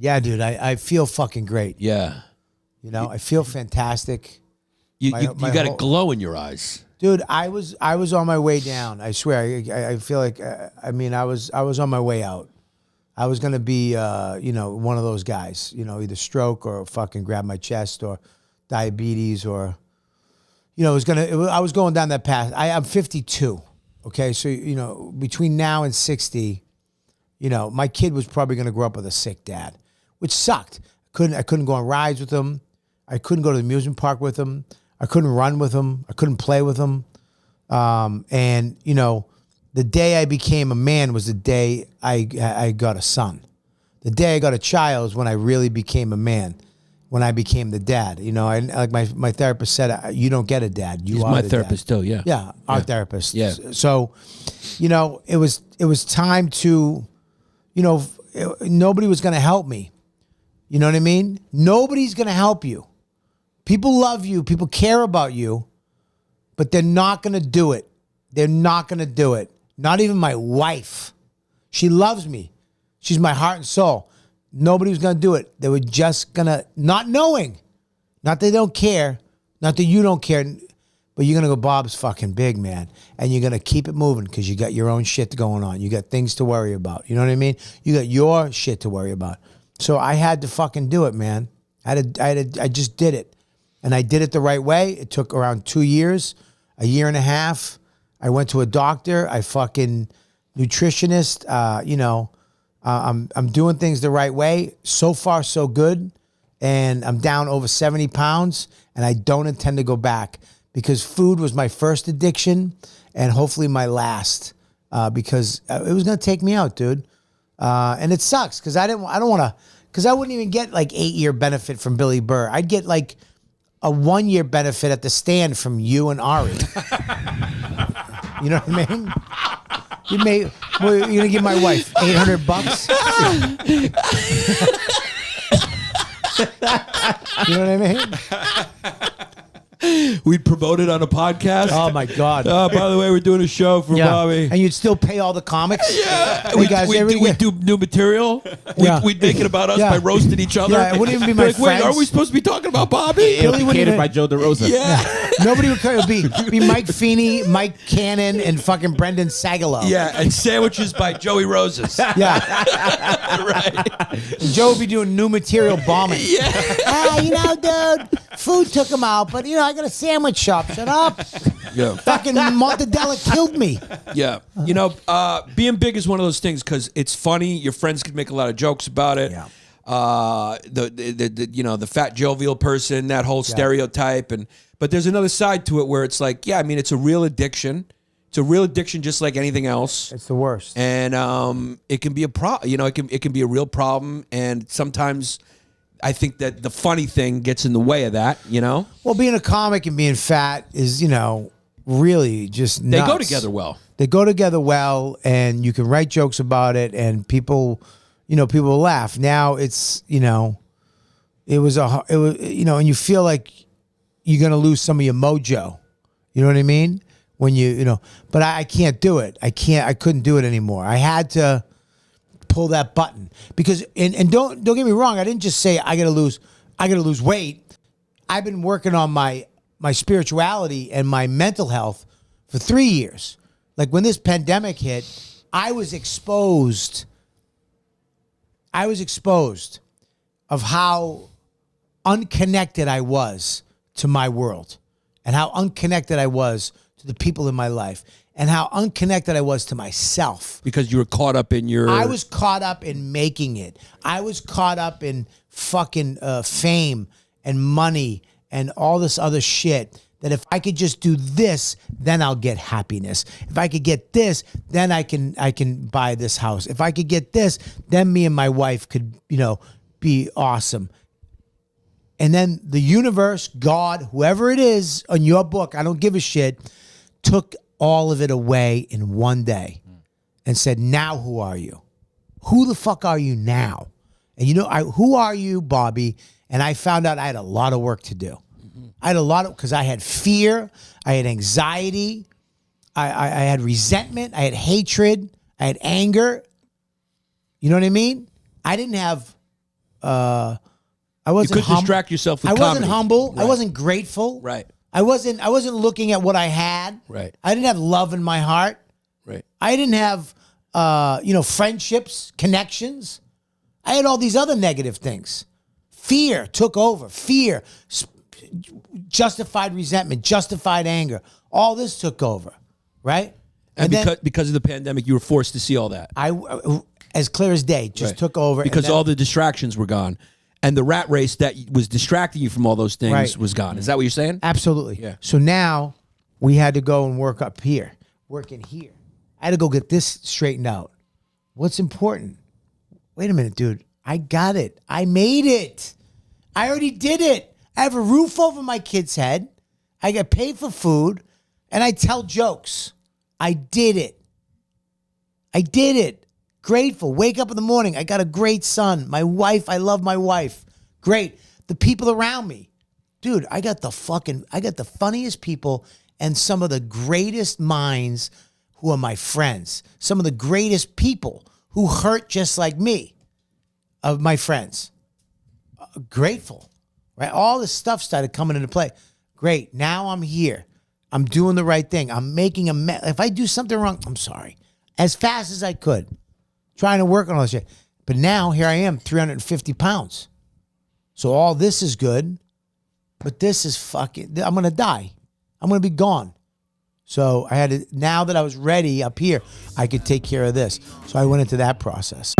Yeah, dude, I feel fucking great. Yeah. You know, I feel fantastic. You got a glow in your eyes. Dude, I was on my way down. I swear. I feel like I was on my way out. I was gonna be one of those guys. Either stroke or fucking grab my chest or diabetes or I was going down that path. I'm 52. Okay, so between now and 60, my kid was probably gonna grow up with a sick dad, which sucked. I couldn't go on rides with him. I couldn't go to the amusement park with him. I couldn't run with him. I couldn't play with him. And the day I became a man was the day I got a son. The day I got a child is when I really became a man. When I became the dad, like my therapist said, you don't get a dad. He's my therapist too. Yeah. Yeah, our therapist. Yeah. So, it was time to, nobody was going to help me. You know what I mean? Nobody's going to help you. People love you. People care about you, but they're not going to do it. They're not going to do it. Not even my wife. She loves me. She's my heart and soul. Nobody was going to do it. They were just going to, not knowing. Not that they don't care. Not that you don't care. But you're going to go, Bob's fucking big, man. And you're going to keep it moving because you got your own shit going on. You got things to worry about. You know what I mean? You got your shit to worry about. So I had to fucking do it, man. I just did it. And I did it the right way. It took around 2 years, a year and a half. I went to a doctor. I fucking nutritionist. I'm doing things the right way. So far, so good. And I'm down over 70 pounds. And I don't intend to go back because food was my first addiction and hopefully my last because it was going to take me out, dude. And it sucks because I don't want to, because I wouldn't even get like 8-year benefit from Billy Burr. I'd get like a 1-year benefit at the stand from you and Ari. You know what I mean? You're gonna give my wife $800? You know what I mean? We'd promote it on a podcast. Oh my God! By the way, we're doing a show for Bobby, and you'd still pay all the comics. Yeah, we'd do new material. We'd make it about us by roasting each other. Yeah, it wouldn't even be my like, friends. Wait, are we supposed to be talking about Bobby? It'll be catered by Joe DeRosa. Yeah. Nobody would care. It'd be Mike Feeney, Mike Cannon, and fucking Brendan Sagalow. Yeah, and sandwiches by Joey Roses. Yeah, right. And Joe would be doing new material bombing. Yeah. Dude, food took him out, but I got a sandwich shop. Shut up. Yeah. Fucking Mortadella killed me. Yeah. Being big is one of those things because it's funny. Your friends can make a lot of jokes about it. Yeah. The fat jovial person, that whole stereotype, but there's another side to it where it's like, it's a real addiction. It's a real addiction, just like anything else. It's the worst. And it can be a it can be a real problem, and sometimes I think that the funny thing gets in the way of that, Well, being a comic and being fat is, really just nuts. They go together well. They go together well, and you can write jokes about it, and people will laugh. Now it's, and you feel like you're going to lose some of your mojo. You know what I mean? When but I can't do it. I couldn't do it anymore. I had to pull that button because and don't get me wrong, I didn't just say I gotta lose weight. I've been working on my spirituality and my mental health for 3 years. Like when this pandemic hit, I was exposed of how unconnected I was to my world and how unconnected I was to the people in my life. And how unconnected I was to myself. Because you were caught up in your... I was caught up in making it. I was caught up in fucking fame and money and all this other shit. That if I could just do this, then I'll get happiness. If I could get this, then I can buy this house. If I could get this, then me and my wife could, be awesome. And then the universe, God, whoever it is on your book, I don't give a shit, took all of it away in one day and said, now who are you? Who the fuck are you now? And who are you, Bobby? And I found out I had a lot of work to do. I had because I had fear, I had anxiety, I had resentment, I had hatred, I had anger. You know what I mean? I didn't have You couldn't distract yourself with I wasn't comedy. humble. Right. I wasn't grateful. Right. I wasn't looking at what I had. Right. I didn't have love in my heart. Right. I didn't have friendships, connections. I had all these other negative things. Fear took over. Fear, justified resentment, justified anger. All this took over, right? And then because of the pandemic, you were forced to see all that. as clear as day, just took over. Because all the distractions were gone. And the rat race that was distracting you from all those things was gone. Is that what you're saying? Absolutely. Yeah. So now we had to go and work up here, work in here. I had to go get this straightened out. What's important? Wait a minute, dude. I got it. I made it. I already did it. I have a roof over my kid's head. I get paid for food, and I tell jokes. I did it. I did it. Grateful. Wake up in the morning. I got a great son. My wife, I love my wife. Great. The people around me. Dude, I got the funniest people and some of the greatest minds who are my friends. Some of the greatest people who hurt just like me of my friends. Grateful, right? All this stuff started coming into play. Great. Now I'm here. I'm doing the right thing. I'm making a mess. If I do something wrong, I'm sorry. As fast as I could. Trying to work on all this shit. But now here I am, 350 pounds. So all this is good. But this is fucking, I'm going to die. I'm going to be gone. So I had to, now that I was ready up here, I could take care of this. So I went into that process.